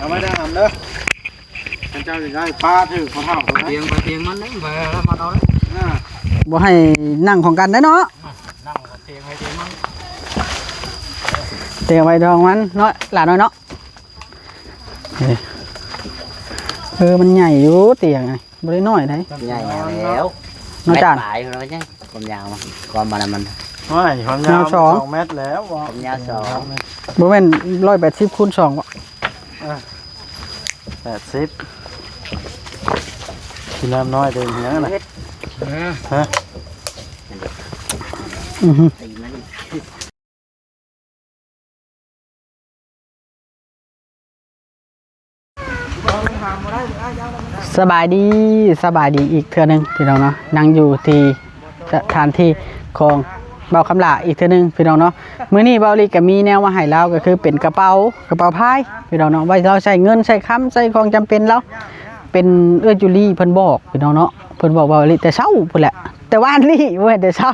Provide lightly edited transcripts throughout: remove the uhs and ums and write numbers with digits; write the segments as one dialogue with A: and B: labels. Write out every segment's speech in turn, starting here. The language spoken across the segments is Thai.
A: เอาไม่ได้ทำเด้อเจ้าจะได้ปลาถือเขาเท่าเตียงไปเตียงมันนี่มาเอาเลย
B: บ่ให้นั่งของกันได้เนาะ
A: นั่งเตียงไปเตียงมัน
B: เตียงไปทองมันน้อยหลานน้อยเนาะมันใหญ่อยู่เตียงไงบ่ได้น้อยได้
C: ใหญ่แล้ว
B: น้อยจาน
C: ปลายเราใช่ความยาวความมัน
A: ไม่ความยาว2 เมตรแล้ว
C: ความยาว2
B: บ่แม่น180 คูณ 2บ่
A: 80กินน้ำน้อยเดินเหี้ยน่ะฮะ
B: สบายดีอีกเทื่อนึงพี่น้องเนาะนั่งอยู่ที่สถานที่ของเบาคำลาอีกเทื่อนึงพี่น้องเนาะมื้อนี้เบาลีก็มีแนวมาให้เราก็คือเป็นกระเป๋าพายพี่น้องเนาะไว้เราใช้เงินใช้ค้ำใช้ของจำเป็นแล้วเป็นจุลี่เพิ่นบอกพี่น้องเนาะเพิ่นบอกเบาลีแต่เช้าพุ่นแหละแต่ว่านนี่บ่แต่เช้า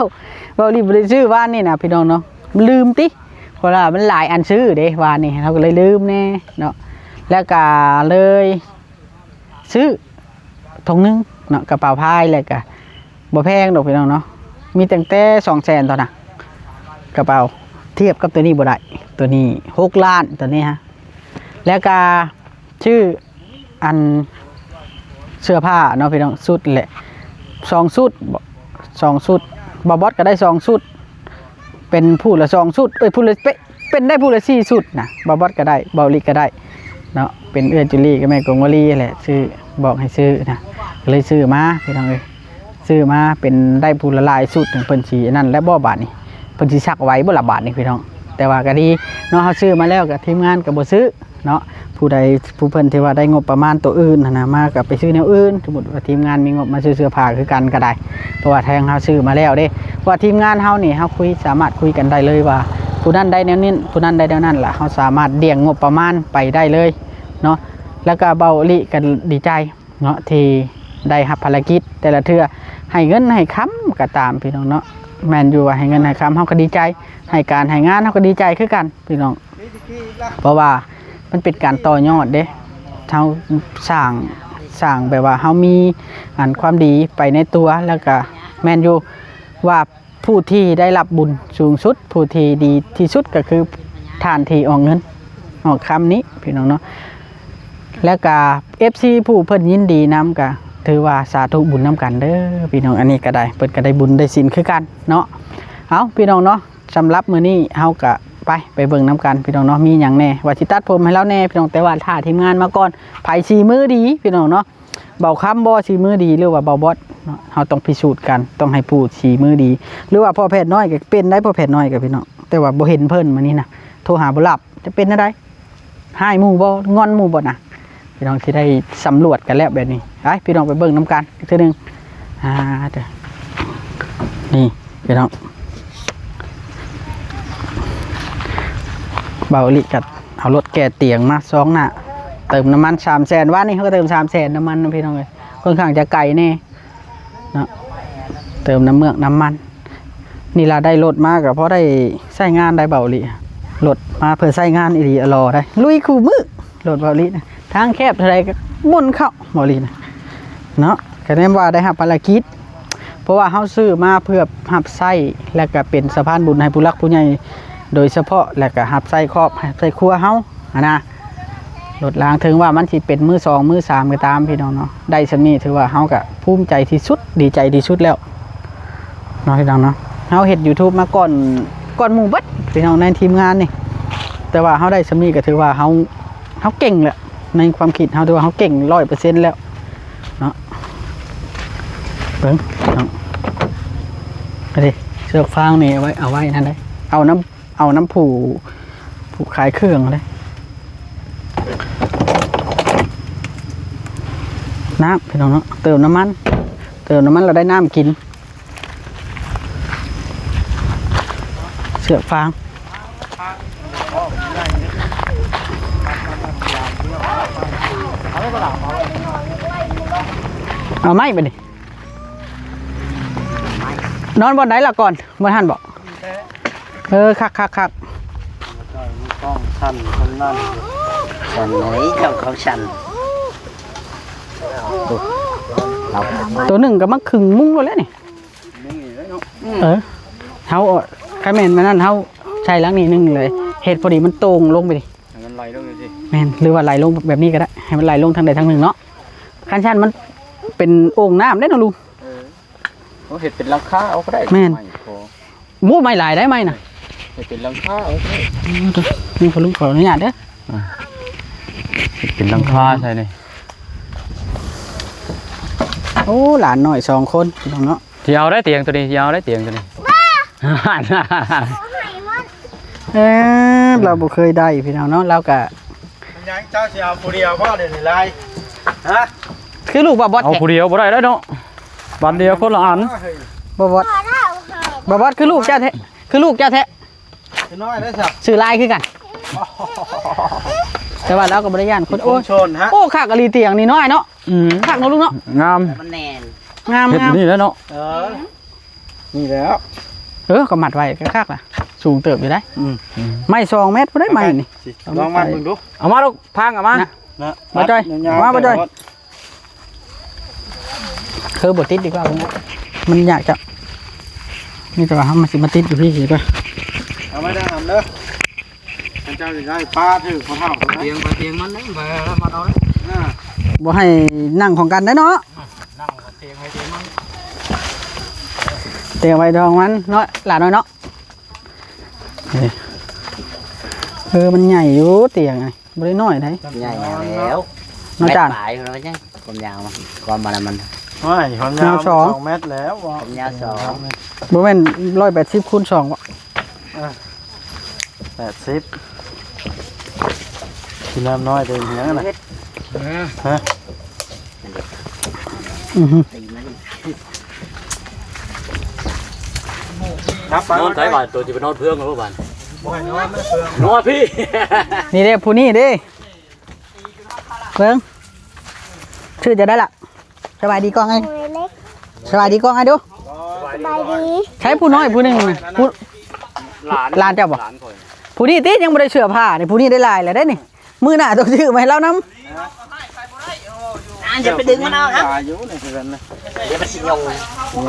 B: เบาลีบ่ได้ซื้อว่านนี่นะพี่น้องเนาะลืมติเพราะว่ามันหลายอันซื้อเด้ว่านนี่เราก็เลยลืมแน่เนาะแล้วก็เลยซื้อถุงนึงเนาะกระเป๋าพายเลยก็บ่แพงดอกพี่น้องเนาะมีตั้งแต่200,000ตอนน่ะกระเป๋าเทียบกับตัวนี้บ่ได้ตัวนี้6 ล้านตัวนี้ฮะแล้วก็ชื่ออันเสื้อผ้าเนาะพี่น้องชุดแหละ2 ชุดบอบอสก็ได้2 ชุดเป็นผู้ละ2 ชุดผู้ละเป็นได้ผู้ละ4 ชุดนะบอบอสก็ได้เบาลิก็ได้เนาะเป็นจุลี่ก็แม่กงวลีแหละซื้อบอกให้ซื้อนะเลยซื้อมาพี่น้องซื้อมาเป็นได้ผู้ละลายสุดเพิ่นสีนั่นและบ่บาทนี่เพิ่นสีชักไว้บ่ละบาทนี่พี่น้องแต่ว่าก็ดีเนาะเขาซื้อมาแล้วกับทีมงานกับบ่ซื้อเนาะผู้ใดผู้เพิ่นที่ว่าได้งบประมาณตัวอื่นนะมากับไปซื้อแนวอื่นสมมติว่าทีมงานมีงบมาซื้อเสื้อผ้าคือกันก็ได้เพราะว่าทางเขาซื้อมาแล้วเด้ว่าทีมงานเขานี่เขาสามารถคุยกันได้เลยว่าผู้นั้นได้แนวนี้ผู้นั้นได้แนวนั้นล่ะเขาสามารถเดี่ยงงบประมาณไปได้เลยเนาะแล้วก็เบาลิกันดีใจเนาะที่ได้รับภารกิจแต่ละเทื่อให้เงินให้ค้ำก็ตามพี่น้องเนาะแมนอยู่ว่าให้เงินให้ค้ำเขาก็ดีใจให้การให้งานเขาก็ดีใจคือกันพี่น้องเพราะว่ามันเป็นการต่อยอดเด้เขาสร้างแบบว่าเขามีความดีไปในตัวแล้วก็แมนอยู่ว่าผู้ที่ได้รับบุญสูงสุดผู้ที่ดีที่สุดก็คือทานที่ออกเงินออกคำนี้พี่น้องเนาะแล้วก็ FC ผู้เพิ่นยินดีนำก็ถือว่าสาธุบุญนำกันเด้อพี่น้องอันนี้ก็ได้เพิ่นก็ได้บุญได้ศีลคือกันเนาะเอาพี่น้องเนาะสำหรับมื้อนี้เฮาก็ไปเบิ่งน้ำกันพี่น้องเนาะมีอย่างแน่ว่าสิตัดผมให้แล้วแน่พี่น้องแต่ว่าถ้าทีมงานมาก่อนไผสีมือดีพี่น้องเนาะเบาค้ำบ่สีมือดีหรือว่าเบาบอสเราต้องพิสูจน์กันต้องให้ผู้สีมือดีหรือว่าพ่อแพทย์น้อยก็เป็นได้พ่อแพทย์น้อยกับพี่น้องแต่ว่าบ่เห็นเพิ่นมื้อนี้นะโทรหาบ่รับจะเป็นได้ให้หมู่บ่งอนหมู่บ่นะพี่น้องสิได้สำรวจกันแล้วแบบนี้ไปพี่น้องไปเบิ่งน้ำกันอีกทีนึงเด้อนี่พี่น้องเบาลิกัดเอารถแก่เตียงมา2 หน้าเติมน้ำมัน300,000ว่านี่เขาก็เติม300,000น้ำมันพี่น้องเลยค่อนข้างจะไกลแน่เนาะเติมน้ำมันนี่เราได้รถมากับเพราะได้ใช้งานได้เบาลิรถมาเพื่อใช้งานอีหลีรอได้ลุยคู่มือรถเบาลินะทางแคบอะไรก็มุ่นเข้าเบาลินะเนาะก็แน่ว่าได้หับภารกิจเพราะว่าเขาซื้อมาเพื่อหับไส้และก็เป็นสะพานบุญให้ผู้รักผู้ใหญ่โดยเฉพาะและก็หับไส้ครอบไส้ครัวเฮานะรถล้างถึงว่ามันสิเป็นมือ2 มือ 3ก็ตามพี่น้องเนาะได้สำนี้ถือว่าเฮาก็ภูมิใจที่สุดดีใจที่สุดแล้วเนาะพี่น้องเนาะเฮาเฮ็ด YouTube มาก่อนหมู่บัดพี่น้องในทีมงานนี่แต่ว่าเฮาได้สำนี้ก็ถือว่าเฮาเก่งแหละในความคิดเฮาถือว่าเฮาเก่ง 100% แล้วเนาะเบิ่งเนาะเอาดิเชือกฟางนี่เอาไว้นั่นได้เอาน้ำผู้ขายเครื่องเลยน้ำพี่น้องเนาะเติมน้ำมันเราได้น้ำกินเสือกฟางเอาไม้ไปดินอนบนไหนล่ะก่อนบนหันบอกคัก
A: ต้องชั้นคนนั่น
C: ชันไหนเจ้าเขาชันเรา
B: ตัวหนึ่งก็มักขึงมุ้งแล้วนี่เฮาใครแม่นมานั่นเฮาใช่ล้างนี่นึงเลยเห็ดพอดีมันตรงลงไปดิ
A: มันไหลลงเลยสิ
B: แม่นหรือว่าไหลลงแบบนี้ก็ได้ให้มันไหลลงทางใดทางหนึ่งเนาะคันชันมันเป็นโอ่งน้ำได้เนาะลุง
A: เขาเห็ดเป็นลังคาเอาก็ได้
B: แม่น มูไม่หลายได้ไหมน่ะ
A: เห็ดเป็นลังคาเอาก็ได้
B: นี่พอลุงขออนุญาตเด้อ
A: เป็นลังคาใช่ไหม
B: โอ้หลานหน่อย2คนพี่น้องเนาะ
A: ที่เอาได้เตียงตัวนี้ที่เอาได้เตียงตัวนี้
B: เราบ่เคยได้พี่น้องเนาะเราก็
D: ยังเจ้าสิเอาผู้เดียวพ่อเดี๋ยวนี้ไรฮะ
B: คือลูกบ่บอส
A: เอา
B: แท้
A: ผู้เดียวบ่ได้แล้วเนาะบันเดียวคนละอัน
B: บ่บอสบ่บอสคือลูกเจ้าแท้คือลูกเจ้าแท้
D: จะน้อยได้สัก
B: สื่อลายคือกัน แต่ว่าเราก็บ่ได้ย่านคนโอ้ย
D: ชนฮะ
B: โอ้คักอะลีเตียงนี่น้อยเนาะคักเนาะลูกเนาะ
A: งาม
C: มันแน่น
B: งาม
A: เห็ด
B: งาม
A: นี่แล้วเนาะ
D: นี่แล้ว
B: ก็มัดไว้ก็คักล่ะสูงเติบอยู่ได้ไม่2เมตรบ่ได้ไม่นี่
D: ลองมาเบิ่งดู
A: เอามาลูกพังเอามา
B: นะ
D: นะ
B: มาจ้อยมาบ่จ้อย คือบ่ติดดีกว่าผมมันอยากจะนี่แต่ว่ามันสิมาติดอยู่พี่สิป่ะ
D: เอาไม่ได้ทำเด้อเจ้าสิได้ป้าถือเขาเท่า
A: เตียงไปเตียงมันเลยมาเอาเลย
B: บ่ให้นั่งของกันได้เนาะ
A: นั่งเตียงให้เตียงมัน
B: เตียงไว้ดองมันเนาะหลานน้อยเนาะมันใหญ่อยู่เตียงไงบ่ได้น้อยได้
C: ใหญ่แล้ว
B: น้องจาน
C: ปลายเราใช่ความยาวมันความมัน
D: ไม่ความยาว2 เมตรแล้ว
C: ความยาว2
B: บ่แม่น180คูณ2บ่
D: 80กินน้ำน้อยเดินเหี้ยงนะฮะ
C: ตีมัน
D: ครับไป
A: นอนใช้บ่ตัวจะไปนอนเพื่องกับพวกบ้าน
D: บ่ให้นอนไม่เฟือง
A: นอนพี่
B: นี่เด้ผู้นี้เด้เบิ่งชื่อจะได้ล่ะสบายดีกล้องไงสบายดีกล้องไงดู
E: สบายดี
B: ใช้ผู้น้อยผู้หนึงน่ะผู้ หลานเจ้าบ่ ผู้นี้ติยังบ่ได้เสื้อผ้านี่ผู้นี้ได้ลายแล้วได้นี่มื้อหน้าต้องซื้อมาให้เรานำ
C: จะไปดึงมันเอาครับ
D: อายุนี่คือกันนะ
C: เดี๋ยวมันสิยง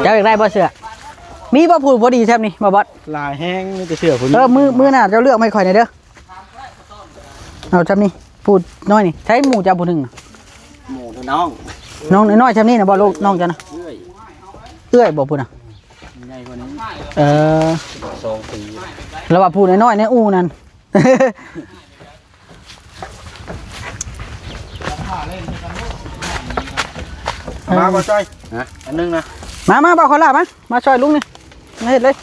B: เจ้าอยากได้บ่เสื้อมีบ่พูดบ่ดีแซ่บนี่บ่บอส
D: ลายแห้งมีแต่เสื้อผู้หญิง
B: มื้อหน้าเจ้าเลือกไม่ค่อยหน่อยเด้อเอาจำนี่พูดน้อยนี่ใช้หมู่เจ้าผู้หนึงน่ะ
C: หมูน้อง
B: น้องน้อยๆจำนี่น่ะบ่ลูกน้องเจ้านะเอื้อยบ่พูดน่ะ
D: ใหญ่กว่านี้
A: 2 ปี
B: แล้วว่าพูดน้อยๆในอู่นั่น
D: มาบ่จ้อยอันนึงนะ
B: มาบ่าวขอลามาช่วยลุงนี่มาเฮ็ดเลย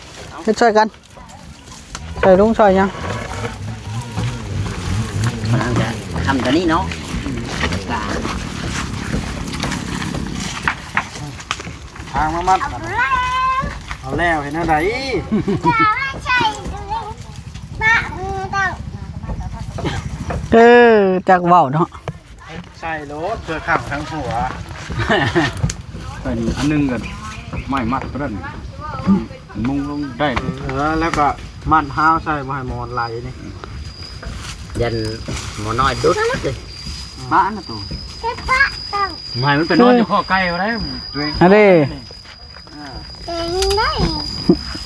B: เฮ็ดช่วยกันช่วยลุงช่วยหยัง
C: มันจะทำตัวนี้เนาะ
D: ทางมามัดเอาแล้วเห็นอะไร
E: ใช่ปะมือต้อง
B: จักเว้าเนาะ
D: ใส่รถเพื่อขังทั้งหัว
A: เป็นอันนึงกันไม่มัดก็ได้มุงลงได้
D: แล้วก็มัดห้าวใส่บ่ให้มอนไหลนี่
C: ยันหมอน้อยดุดเลย
A: บ้านนะตัว
E: ใช่ปะต้อง
A: ไม่มันเป็นนอนอยู่ข้อใกล้เอาได้ตัวเอง
B: อันนี้
E: เก่งได้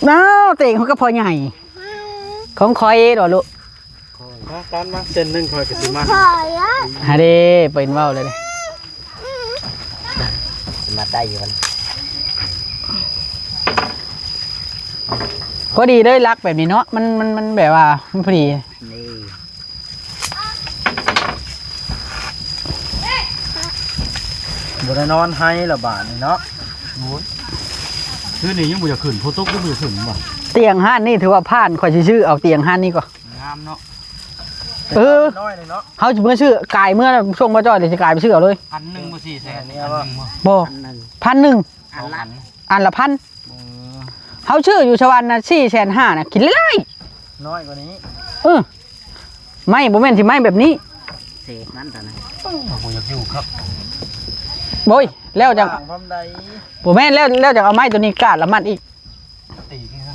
B: น้าวเต่งเขาก็พอใหญ่ของคอยดอกลูก
D: มากันมาเส้นหนึ่งคอยกระสิมา
E: ขอยอ่ะ
B: อันนี้เป็นเว้าเลย
C: มาได้อยู่มัน
B: พอดีเลยรักแบบนี้เนาะมันแบบว่ามันพอดี
C: นี่
D: บ่ได้นอนให้ละบาทนี่เนาะ
A: คือนี่ยังบ่อยากขึ้นโพตุกยังบ่อยากขึ้นบ่
B: เตียงห้านนี่ถือว่าผ่านข่อยสิชื่อเอาเตียงห้านนี่ก่อน
A: งามเนาะ
D: น้อยเลยเนาะ
B: เฮาสิเมื่อชื่อกายเมื่อช่วงบ่จ้อยเดี๋ยวสิกายไปชื่อเอาเลย
A: 1,000บ่400,000เนี่ยบ่
B: บ่
C: อันนึง
B: 1,000
C: อันละ
B: อันละพันเฮาชื่ออยู่ชวันน่ะ4,500,000น่ะกินเลย
D: น้อยกว่านี้
B: ไม่บ่แม่นสิไม่แบบนี้
C: เศษมันตอนนั้น
A: บ่อยากอยู่ครับ
B: โอ้ยแล้วจัง
D: ต่างความใด
B: บ่แม่นแล้วจังเอาไม้ตัวนี้กาดละมัดอีก
A: ตีนี่นะ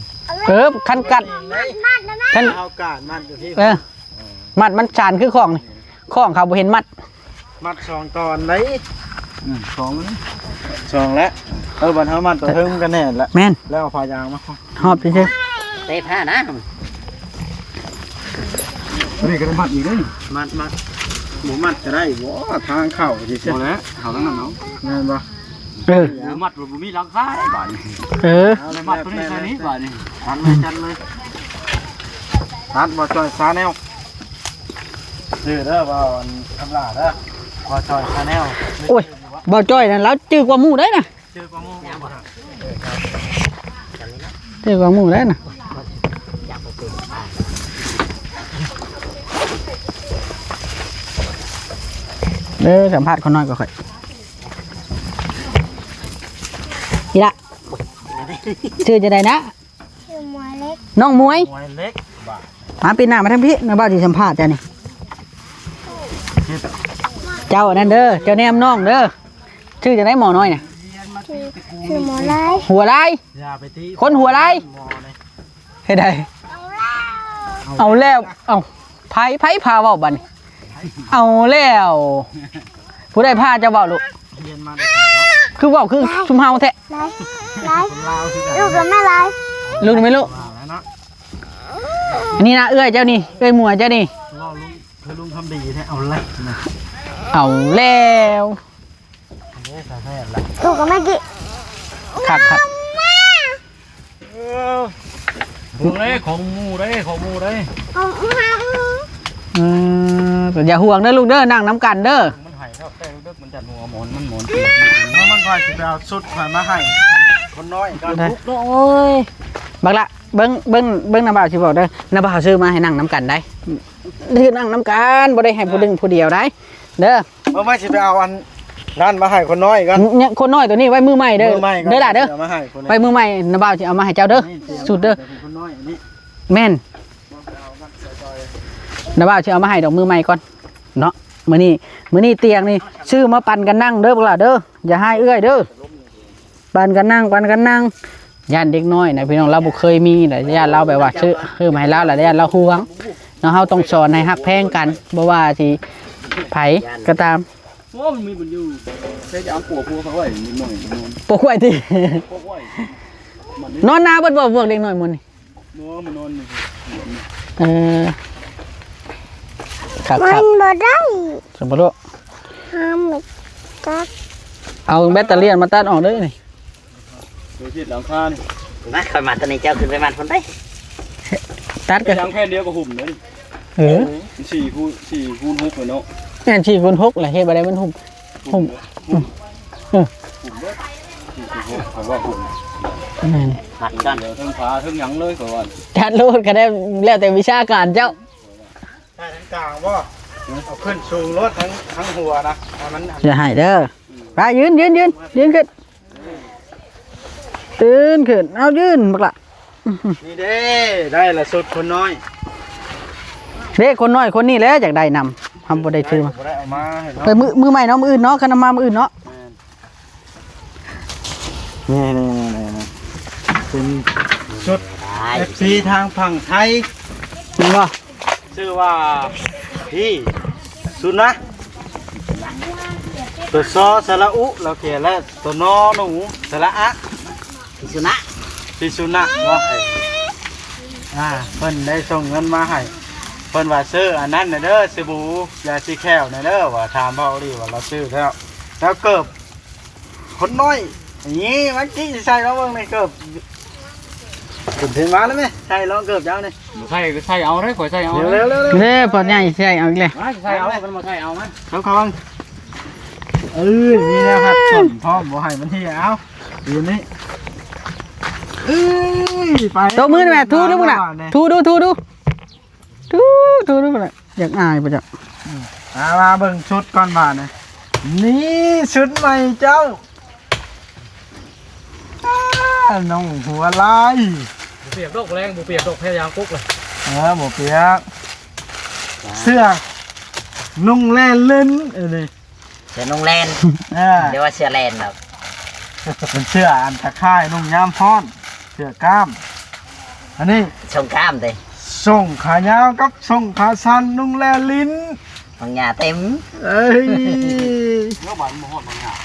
B: คันกัด
E: มัดนะแม่
B: คัน
D: เอากาดมันอยู่ที่
B: มัดมันจานคือของนี่ ข้องเขาบ่เห็นมัด
D: มัด2ตอนไหน2แล้วบัดเฮามัดตัวเทิงกันแน่ละ
B: แม่น
D: แล้วเอาพายางมา
B: หอบซื่อ
C: เตะผ้านะ
D: นี่ก็ได้มัดอีกเด้มัดหมูมัดก็ได้บ่ทางเข้าสิบ่แล้วเข้าทางนั้นเนาะแม่นบ่
B: เออ
A: มัดบ่มีหลังคาได้บาดนี้
B: เออ
A: มัดตัวนี้ตัวนี้บาดนี้
D: จัดเลยตัดบ่จ่อยซาแนวเด้อบ่อันทำลาเด้อบ่จ่อยซาแนว
B: โอ้ยบ่จ้อยนั่นแล้วจื้อกว่าหมู่ได้น่ะ
D: เจอกว่าหมู่
B: จื้อกว่าหมู่ได้น่ะเด้อสัมภาษณ์คนน้อยก็ค่อยอีละชื่อจะได้นะ
E: คือหมอเล็ก
B: น้องมวย
D: มวยเล็ก
B: มาปีหน้ามาทั้งพี่นะบ่าวที่สัมภาษณ์เจ้านี่เจ้านั่นเด้อเจ้าแนมน้องเด้อชื่อจะได้หมอน้อยน่ะ
E: คือหมอไล่
B: หัวลาย
D: อย่าไปตี
B: คนหัวลาย
D: หมอเลย
B: เฮ็ดได้เอาแล้วเอาไผพาเว้าบัดนี้เอาแล้วผู้ใดพาเจ้าเว้าลูก
D: เรียนมาได้ไสเนาะ
B: คือเว้าคือชุมเฮาแท้
E: ไล่ไล่
D: คนลาวคือกัน
E: ลูกกับแม่ไล่
B: ลูกนี่ไหมลูก
D: ว่าแล้วเนาะ
B: อันนี้นะเอื้อยเจ้านี่เอื้อยหมวยเจ้านี่
D: รอลุงคือลุงทำดีแท้เอาเลยนะ
B: เอาแล้ว
D: อันนี้สาแท้ละ
E: ลูกกับแม่กี่
B: ครับ
A: ของเลยของหมู่ได้ของหมู่ได้
E: เอามา
B: แต่อย่าห่วงเด้อลูกเด้อนั่งน้ำกันเด้อ
A: มันหายเข้าแป้งเด้อมันจะหัวหมอนมันหมอน
D: แล้วมันคอยสิไปเอาสุดผ่านมาให้คนน้อยกัน
B: ได้โอ้ยบักละเบิ้งน้าบ่าวสิบอกเด้อน้าบ่าวซื้อมาให้นั่งน้ำกันได้คือนั่งน้ำกันบ่ได้ให้ผู้ดึงผู้เดียวได้เด้อ
D: เมื่อไม่สิไปเอาอันนั่นมาให้คนน้อยกัน
B: เนี่ยคนน้อยตัวนี้ไว้มือใหม่เด้อ
D: มือใหม่กัน
B: เด้อล่ะเด้อ
D: ดี๋ยวมาให้คน
B: ไว้มือใหม่น้าบ่าวสิเอามาให้เจ้าเด้อสุดเด้อ
D: คนน้อยอันนี้
B: แม่นน้าบ่าวสิเอามาให้ดอกมือใหม่ก่อนเนาะมื้อนี้เตียงนี่ซื้อมาปั่นกันนั่งเด้อบ่ล่ะเด้ออย่าให้เอื้อยเด้อปั่นกันนั่งย่านเด็กน้อยนะพี่น้องเราบ่เคยมีแต่ย่านเราแบบว่าซื้อมาให้เราแล้วย่านเราห่วงเนาะเฮาต้องสอนให้ฮักแพงกันบ่ว่าสิไผก็ตาม
A: โอ้มันมีบุญอยู่ใช้ยางปัวเขาไว้นิดหน่อยนอน
B: ปกไว้ติ
A: พวกไว้
B: นอนนาเบิดบ่พวกเด็กน้อยมื้อนี้
A: มันนอนนี่
B: เออครับ
E: มันบ่ได้
B: สมมุติว่า
E: ห้ามตัด
B: เอาแบตเตอรี่มาตัดออกเด้อนี่
A: โดยที่หลังคานี่
C: มาคอยมาตอนนี้เจ้าขึ้นไปมันคนได้
B: ตัดก็
A: ยางแค่เดียวก็หุ่มเลย
B: เออ
A: 4 คูณ 6เลยเนาะ
B: แม่น4คูณ6ล่ะเฮ็ดบ่ได้มันหุ่ม
A: เขาว่าหุ่ม
C: มัดก่อน
A: เดี๋ยวทั้งขาทั้งหยังเลยก่อน
B: จัดโลดก็ได้แล้วแต่วิชาการเจ้า
D: ได้ทั้งกลางบ่เอาขึ้นสูงรถทั้งหัวนะให้มันอัน
B: อย่าให้เด้อไปยืนขึ้นตื่นขึ้นเอายืนบักละ
D: นี่เด้ได้ละสุดคนน้อย
B: เด็กคนน้อยคนนี้แหล้วอยากได้นำทำบ่ได้ซื้อมา
D: บ่ได้เอามาให้เนาะ
B: ไปมือใหม่เนาะมืออื่นเนาะคันเอามามืออื่นเนาะ
D: นี่เป็นชุด
C: ได้
D: FC ทางฝั่งไทย
B: นี่บ่
D: ชื่อว่าพี่สุนะตัวซอสระอุเราเขียนแล้วตัวนอหนูสระอะ
C: พิสุนะ
D: พี่สุนะเนาะเพิ่นได้ส่งเงินมาให้เพิ่นว่าซื้ออันนั้นน่ะเด้อสบู่ยาสีแก้วน่ะเด้อว่าถามพ่อดิว่าเราซื้อแล้วเกิบคนน้อยอย่างนี้มันกี้ใส่แล้วเบิ่งในเกิบขึ้นถึงมาแล้วไหมใช่ลองเกิบเจ้านี่
A: ใส่เอาได้ข่อยใส่เอา
D: เร็ว
B: เด้พอใหญ่ใช่เอาอีกเลย
A: ใส่เอามันมาใส่เอามัน
D: เขาบังมีแล้วครับส่วนพ่อบ่ให้มันที่เอาอยู่นี่ไป
B: ตัวมือแม่ทูดูมึงน่ะทูดูดูมึงน่ะอยากอายปะจ๊ะ
D: มาเบิ่งชุดก่อนมาเนี่ยนี่ชุดใหม่เจ้าน้องหัวลาย
A: เปียกดอกแรงเปียกดอกแพยางกุ๊กเลย
D: หมูเปียกเสื้อนุ่งแล่นเล่นนี่
C: เสือนุ่งแลนเดี๋ยวว่าเสือแลนครับ
D: เป็นเสื้ออันตะข่ายนุ่งยามพอนเสื้อกล้ามอันนี้
C: ชงกล้ามเลย
D: ส่งขายาวกับส่งขาสั้นนุ่งแล่ลิ้น
C: bằng nhà tem
B: เอ้ย
A: แล้วบ้านบ่ฮอดบ่ยาก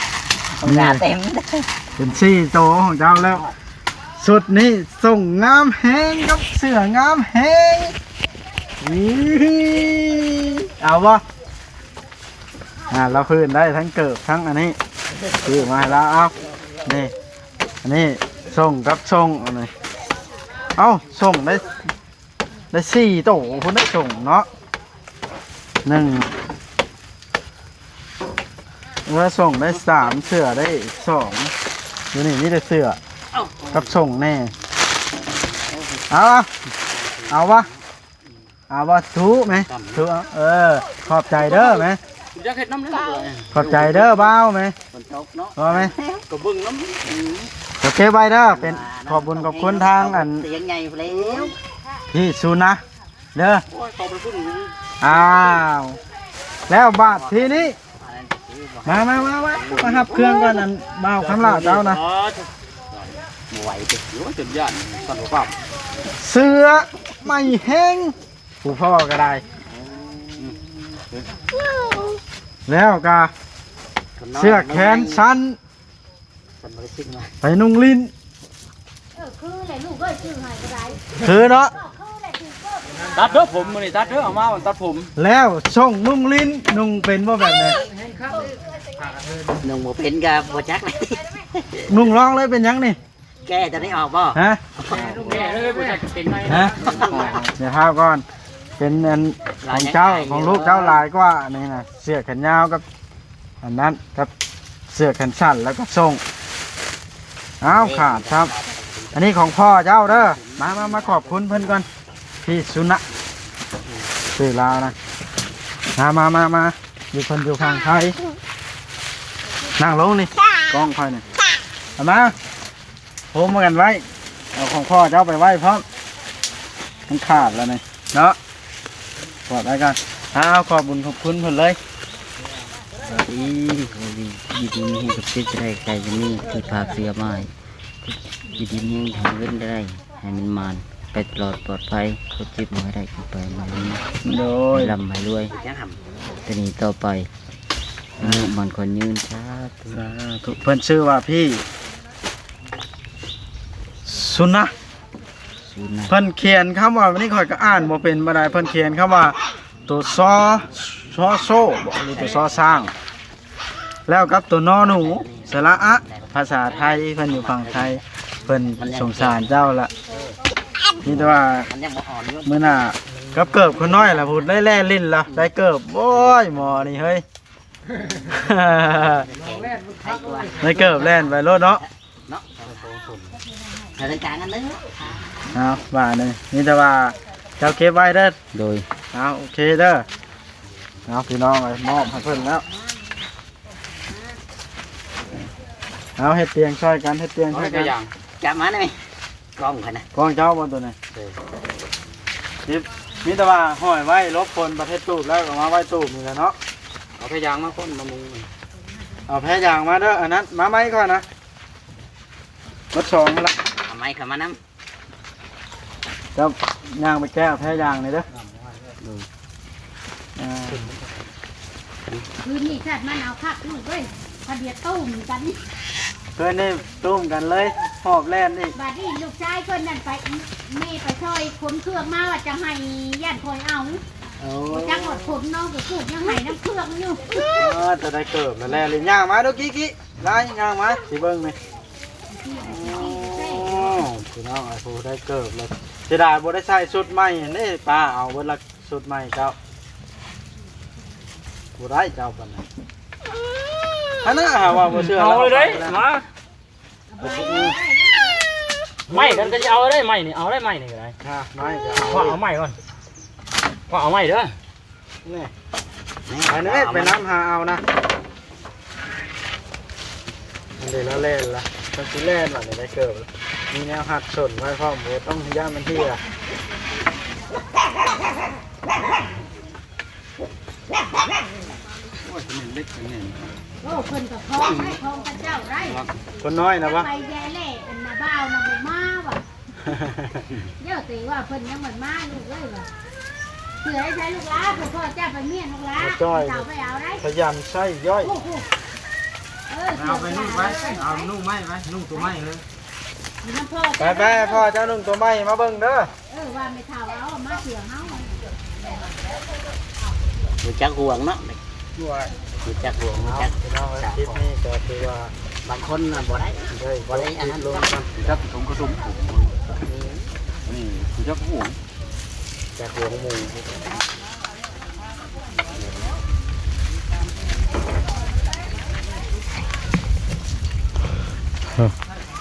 C: bằng nhà tem
D: เป็น4โตของเจ้าแล้ว สุดนี้ส่งงามแฮงกับเสืองามแฮงเอาบ่เราคืนได้ทั้งเกิบทั้งอันนี้คือมาให้แล้วเอานี่อันนี้ส่งกับส่งอันนี้เอาส่งได้4โตคนได้ส่งเนาะ1เมื่อส่งได้3เสือได้2อยู่นี่มีแต่เสือกับส่งแน่เอาวะเอาวะถูไหมถูขอบใจเด้อไหม
A: อยากเฮ็ดน้ำเลย
D: ขอบใจเด้อบ้าวไหม
A: ฝนตกเนาะ
D: พอไหม
A: ก็เบิ่งน้ำ
D: โอเคไว้เด้อเป็นขอบคุญขอบคุณทางอัน
C: tiền ngày léo
D: พี่ซูนะเด้อ
A: โอ้ยเข้าไปพุ่น
D: อ้าวแล้วบาททีนี้มาหับเครื่องก่อนอันบ้าวคำลาเจ้านะ
C: quậy
A: หรือว่าจนย่านสั่นบ่ปั๊บ
D: เสือไม่แห้งผู้พ่อก็ได้ แล้วก็เสื้อแขนสั้น
C: thành một cái sinh mà
D: ไปนุ่งลิ้น
E: คือแหละลูกเอ้ยชื่อให้ก็ได้
D: คือเนาะ
E: คือแหละชื่อก็
A: ตัดเด้อผมมื้อนี้ตัดเด้อเอามาตัดผม
D: แล้วส่งนุ่งลิ้นนุ่งเป็นว่าแบบไหน
C: nung một pin ra một chắc này
D: นุ่งร้องเลยเป็นยังนี่
C: ke cho nó ọp không
D: ฮะ
A: แม่เอ้ยบ่จักเป็นไง
D: ฮะเดี๋ยวข้าวก่อนเป็นอันของเจ้าของลูกเจ้าหลายกว่านี่นะเสื้อแขนยาวกับอันนั้นกับเสื้อแขนสั้นแล้วก็ส่งอ้าวขาดครับ อันนี้ของพ่อเจ้าเด้อมาขอบคุณเพิ่นก่อนพี่สุนะชื่อลาวนะมาอยู่คนอยู่ข้างไทยนั่งลงนี่กล้องค่อยนี่เอามาโฮมมากันไว้เอาของพ่อเจ้าไปไว้พร้อมมันขาดแล้วนี่เนาะกอดไว้กันเอาขอบบุญขอบคุณเพิ่นเลย
C: đi đi như cái cái đây cái như thì phạt xìa mai đi như thằng bên đây hay mình mànไปตลอดปลอดภัยเขาจิบมาให้ได้ขึ้นไปมาเลย
D: โดย
C: ลำให้รวยแต่นี้ต่อไปมันคนยืนช้า
D: สาธุเพิ่นชื่อว่าพี่สุนะ
C: สูนะ
D: เพิ่นเขียนคำว่าวันนี้ข่อยก็อ่านบ่เป็นบ่ได้เพิ่นเขียนคำว่าตัวซอโซบ่หรือตัวซอสร้าง แล้วกับตัวนอหนูสระอะภาษาไทยเพิ่นอยู่ฝั่งไทยเพิ่นสงสารเจ้าละนี่แต่ว่า
C: มันยังบ่อ่อนอยู่
D: มื้อหน้ากับเกิบคนน้อยล่ะพูดได้แล่ลิ้นล่ะได้เกิบโอ้ยหมอนี่เฮ้ย ได้เกิบแล่นไปรถเนาะ
C: thời gian càng anh đấy
D: เอาว่านี่นี่แต่ว่าเจ้าเก็บไว้เด้อ
C: rồi
D: เอาโอเคเด้อเอาพี่น้องไปมอบให้เพิ่นแล้วเอาเฮ็ดเตียงช่วยกันเฮ็ดเตียง
A: เอา
D: ช่วย
A: ตั
D: กั
A: วน อย่าง
C: chạm má này con phải nè
D: กองเจ้าบ่ตัวนี้นี่มีแต่ว่าห้อยไว้ลบคนประเทศตูบแล้วก็มาไว้ตูบนี่แหละเนาะ
A: เอาพยางมาคนมามุง
D: เอาแพ้ยางมาเด้ออันนั้นมาไหมก่อนนะรถสองมาละ
C: mày khả mà năm
D: เจ้าย่างไปแก้แพ้ยางนี่เด้ออ่า
E: คืนนี้ชาติมันเอาคักลูกเอ้ยพอเดียวตุ้มกัน
D: เพื่อนนี่ตุ้มกันเลยหอบแล่นอีก
E: บาดนี้ลูกชายเพิ่นนั่นไปแม่ไปช่วยขนเครื่องมาว่าจะให้ญาติคอยเอา
D: โอ้
E: จักหมดขนน้องก็พูดยังให้น้ำเครื่องอยู่
D: จะได้เกิบแล้วแล่นเลยย่างมาเด้อกี้ได้ย่างมาสิเบิ่งนี่โอ้พี่น้องไอ้ผู้ได้เกิบเลยเสียดายบ่ได้ใส่ชุดใหม่นี่ป้าเอาเบิดละชุดใหม่เจ้าบ่ได้เจ้าปานนั้นอันนั้นหาว่าบ่เชื่อ
A: เอาเลยเด้
D: แล้ว
A: มาไม่กันจะเอาได้ไม่นี่เอาได้ไม่นี่ก็ได้
D: ค่ะไม่จะ
A: พ่อเอาไม่ก่อนพ่อเอาไม่เด้อ
D: นี่อันนี้ไปน้ำหาเอานะมันเดี๋ยวแล้วเล่นละมันสิเล่นหน่อยได้เกิบมีแนวหัดสนไว้พร้อมบ่ต้องย่ามันที่อ่ะ
A: โอ้ยเป็นเล็กเป็นเนี่ย
E: โอ้เพิ่นก็คล้องให้คล้องพระเจ้าไร
D: คนน้อยนะวะ
E: ไปแย่เล่อันน่ะบ้าวน่ะบ่มาว่ะเดี๋ยวตีว่าเพิ่นยังบ่มาลูกเอ้ยว่ะ เสือให้ใช้ลูกล้าพ่อเจ้าไปเมียนลูกล้าเจ้าไปเอาได้
D: พยายามใส่ย่อย
A: เอาไปนุ่งไปเอานุ่งไม้ไปนุ่งตัวไม้เลย
D: ไปแม่พ่อเจ้านุ่งตัวไม้มาเบิ่งเด้อ
E: ว่าไม่เท่าเอามาเสือเฮา
C: รู้จักห่วงเนาะ
D: ด้วย
C: รู้จักห่วงรู้
D: เอา
C: จัก
D: พี่น้องคลิปนี้ก็คือว่า
C: บางคนน่ะบ่ได้
D: ได้
C: บ่ได้อันนั้นลง
A: จับถุงกระดุมนี่กูจับห่วง
C: จักห่วงหมู่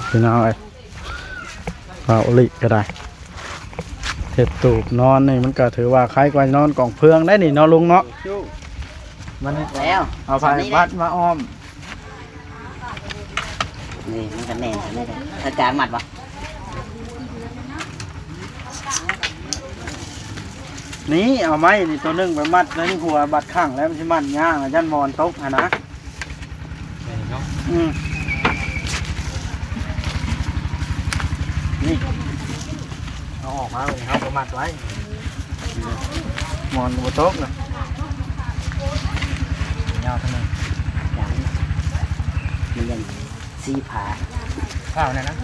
D: พี่น้องเอ้ยเปล่าลิก็ได้เห็ดตูบนอนนี่มันก็ถือว่าคล้ายกว่านอนกล่องเพืองได้นี่เนาะลุงเนาะมัน
C: แล้ว
D: เอาไฟบัดมาอ้อม
C: นี่มันก็แน่นอันนี้เลยถ้าจานมัดบ่
D: นี่เอาไม้นี่ตัวหนึงไปมัดแล้วนี่หัวบัดข้างแล้วมันสิมันย่างยันมอนตกนะนี่เอาออกมาเลยครับประมัดไว้มอนบัตกเลยยาวเท่านึง
C: จานมันยังสีผา
D: ข้าวเนี่ยนะ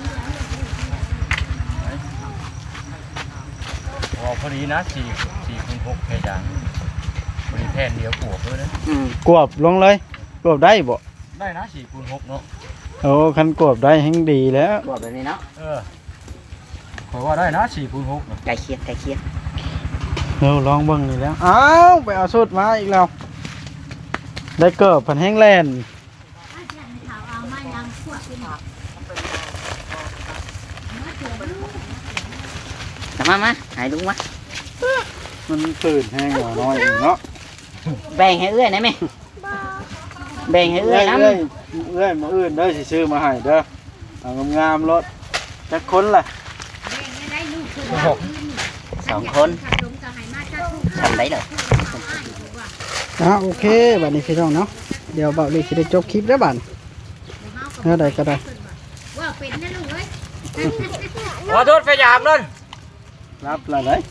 D: พอดีนะ4x6เพจางพอดีแผ่นเดียวกวบเลยนะกวบลงเลยกวบได้บ่ได้นะ4x6เนาะโอ้คันกวบได้แห่งดีแล้ว
C: บอกแบบนี้เนาะ
D: ขอว่าได้นะ4x6
C: ใกล้เคียดใกล้เคียด
D: เราลองเบิ่งนี่แล้วอ้าวไปเอาสุดมาอีกแล้วได้เกิบพันแห้งแลน
E: เอามายังพวกเป็น
C: มาหายลุงมา
D: มันตื่นแห้งหัวน้อยเนาะ
C: แบ่งให้เอื้อยได้ไหมแบ่งให้เอื้อยน้ำ
D: เอื้อยมาอื่นเด้อสิซื้อมาให้เด้อเอางามๆรถจักคนล่ะ
E: ได้ลูกคือ
C: 2 คนทำได้เลย
B: โอเคบัดนี้พี่น้องเนาะเดี๋ยวเบาเลยสิได้จบคลิปแล้วบัดเมื่อใดก็ได้
E: ว่าเป็นนะลูกเอ้ย
A: ขอโทษพยายามเลย
D: รับละเลย